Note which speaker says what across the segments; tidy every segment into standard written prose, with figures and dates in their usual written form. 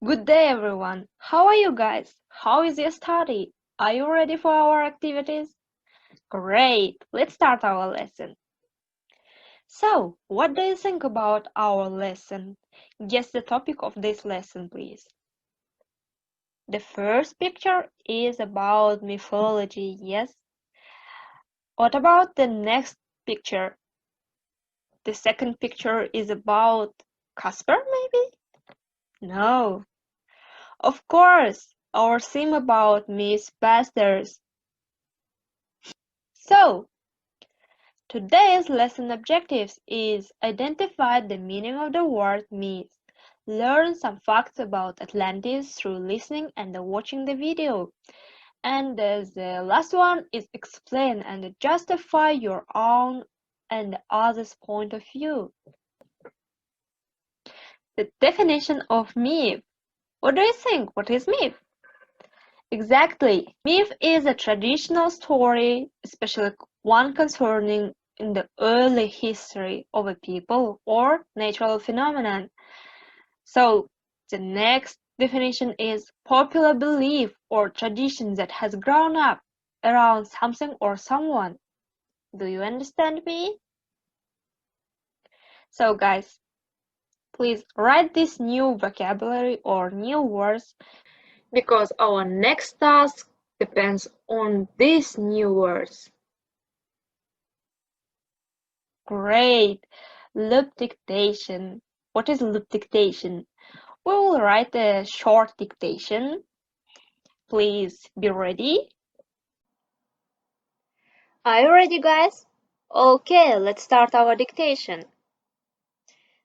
Speaker 1: Good day, everyone. How are you guys? How is your study? Are you ready for our activities? Great. Let's start our lesson. So, what do you think about our lesson? Guess the topic of this lesson, please. The first picture is about mythology, yes? What about the next picture? The second picture is about Casper, maybe? No. Of course, our theme about Mythbusters. So, today's lesson objectives is identify the meaning of the word myth, learn some facts about Atlantis through listening and watching the video, and the last one is explain and justify your own and others' point of view. The definition of myth. What do you think? What is myth? Exactly. Myth is a traditional story, especially one concerning in the early history of a people or natural phenomenon. So the next definition is popular belief or tradition that has grown up around something or someone. Do you understand me? So guys, please write this new vocabulary or new words because our next task depends on these new words. Great! Loop dictation. What is loop dictation? We will write a short dictation. Please be ready.
Speaker 2: Are you ready, guys? Okay, let's start our dictation.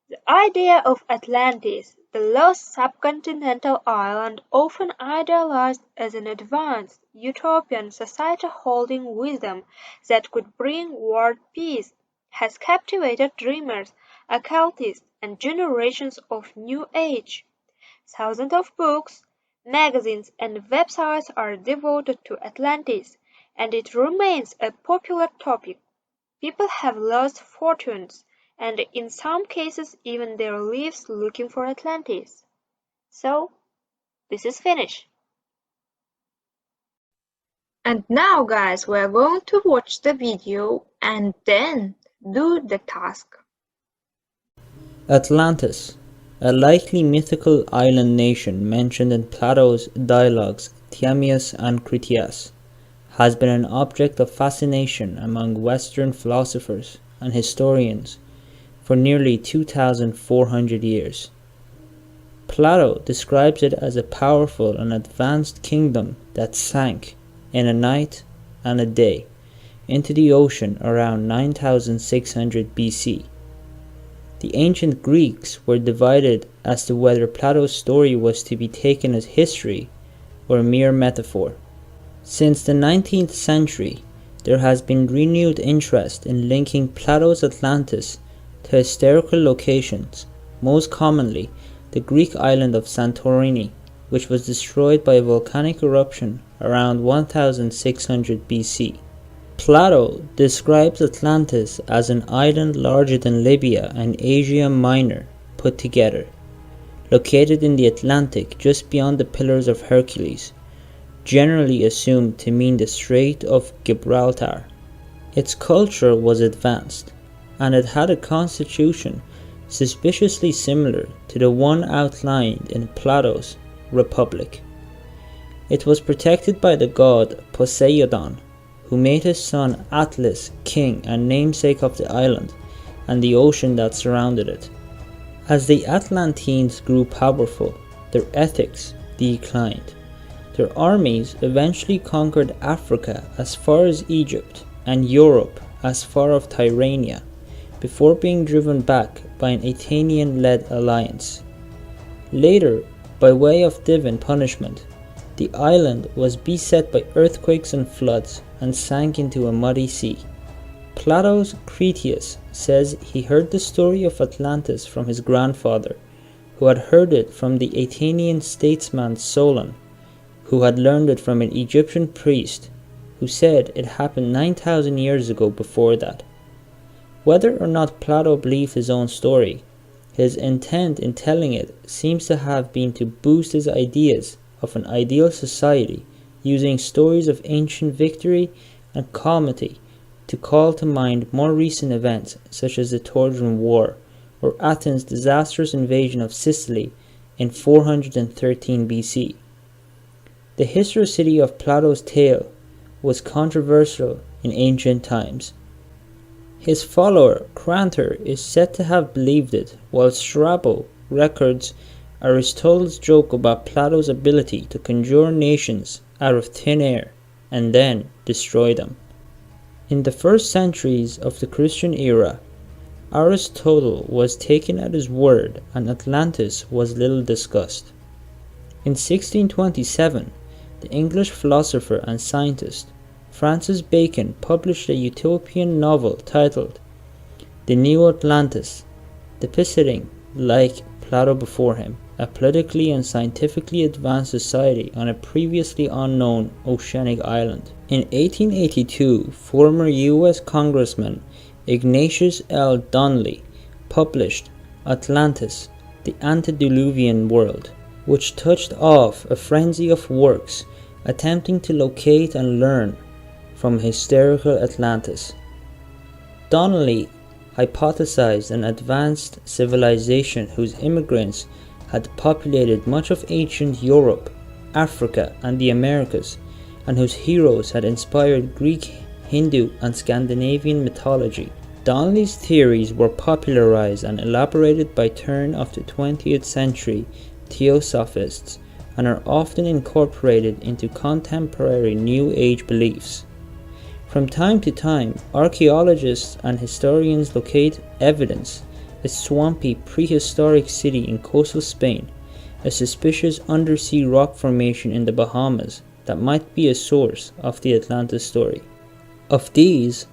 Speaker 2: The idea of Atlantis, the lost subcontinental island often idealized as an advanced, utopian society holding wisdom that could bring world peace, has captivated dreamers, occultists, and generations of New Age. Thousands of books, magazines, and websites are devoted to Atlantis, and it remains a popular topic. People have lost fortunes, and in some cases even their lives looking for Atlantis. So, this is finished.
Speaker 1: And now guys, we are going to watch the video and then do the task.
Speaker 3: Atlantis, a likely mythical island nation mentioned in Plato's dialogues Timaeus and Critias, has been an object of fascination among Western philosophers and historians for nearly 2,400 years. Plato describes it as a powerful and advanced kingdom that sank in a night and a day into the ocean around 9600 BC. The ancient Greeks were divided as to whether Plato's story was to be taken as history or a mere metaphor. Since the 19th century, there has been renewed interest in linking Plato's Atlantis to historical locations, most commonly the Greek island of Santorini, which was destroyed by a volcanic eruption around 1600 BC. Plato describes Atlantis as an island larger than Libya and Asia Minor put together, located in the Atlantic just beyond the Pillars of Hercules, generally assumed to mean the Strait of Gibraltar. Its culture was advanced, and it had a constitution suspiciously similar to the one outlined in Plato's Republic. It was protected by the god Poseidon, who made his son Atlas king and namesake of the island and the ocean that surrounded it. As the Atlanteans grew powerful, their ethics declined. Their armies eventually conquered Africa as far as Egypt and Europe as far as Tyrrhenia, before being driven back by an Athenian-led alliance. Later, by way of divine punishment, the island was beset by earthquakes and floods and sank into a muddy sea. Plato's Critias says he heard the story of Atlantis from his grandfather, who had heard it from the Athenian statesman Solon, who had learned it from an Egyptian priest, who said it happened 9,000 years ago before that. Whether or not Plato believed his own story, His intent in telling it seems to have been to boost his ideas of an ideal society, using stories of ancient victory and calamity to call to mind more recent events such as the Trojan War or Athens' disastrous invasion of Sicily in 413 BC. The historicity of Plato's tale was controversial in ancient times. His follower Crantor is said to have believed it, while Strabo records Aristotle's joke about Plato's ability to conjure nations out of thin air and then destroy them. In the first centuries of the Christian era, Aristotle was taken at his word and Atlantis was little discussed. In 1627, the English philosopher and scientist Francis Bacon published a utopian novel titled The New Atlantis, depicting, like Plato before him, a politically and scientifically advanced society on a previously unknown oceanic island. In 1882, former U.S. Congressman Ignatius L. Donnelly published Atlantis, the Antediluvian World, which touched off a frenzy of works attempting to locate and learn from hysterical Atlantis. Donnelly hypothesized an advanced civilization whose immigrants had populated much of ancient Europe, Africa, and the Americas, and whose heroes had inspired Greek, Hindu, and Scandinavian mythology. Donnelly's theories were popularized and elaborated by turn of the 20th century theosophists and are often incorporated into contemporary New Age beliefs. From time to time, archaeologists and historians locate evidence: a swampy prehistoric city in coastal Spain, a suspicious undersea rock formation in the Bahamas that might be a source of the Atlantis story. Of these,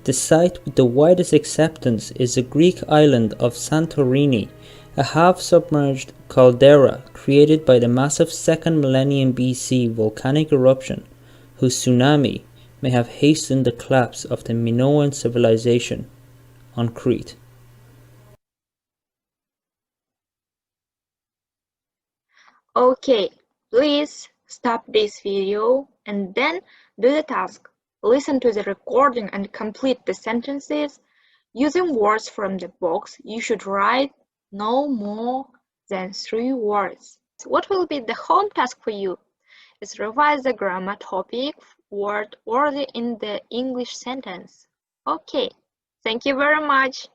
Speaker 3: the site with the widest acceptance is the Greek island of Santorini, a half-submerged caldera created by the massive 2nd millennium BC volcanic eruption, whose tsunami may have hastened the collapse of the Minoan civilization on Crete.
Speaker 2: Okay, please stop this video and then do the task. Listen to the recording and complete the sentences. Using words from the box, you should write no more than 3 words. What will be the home task for you? Is revise the grammar topic, word order in the English sentence. Okay, thank you very much.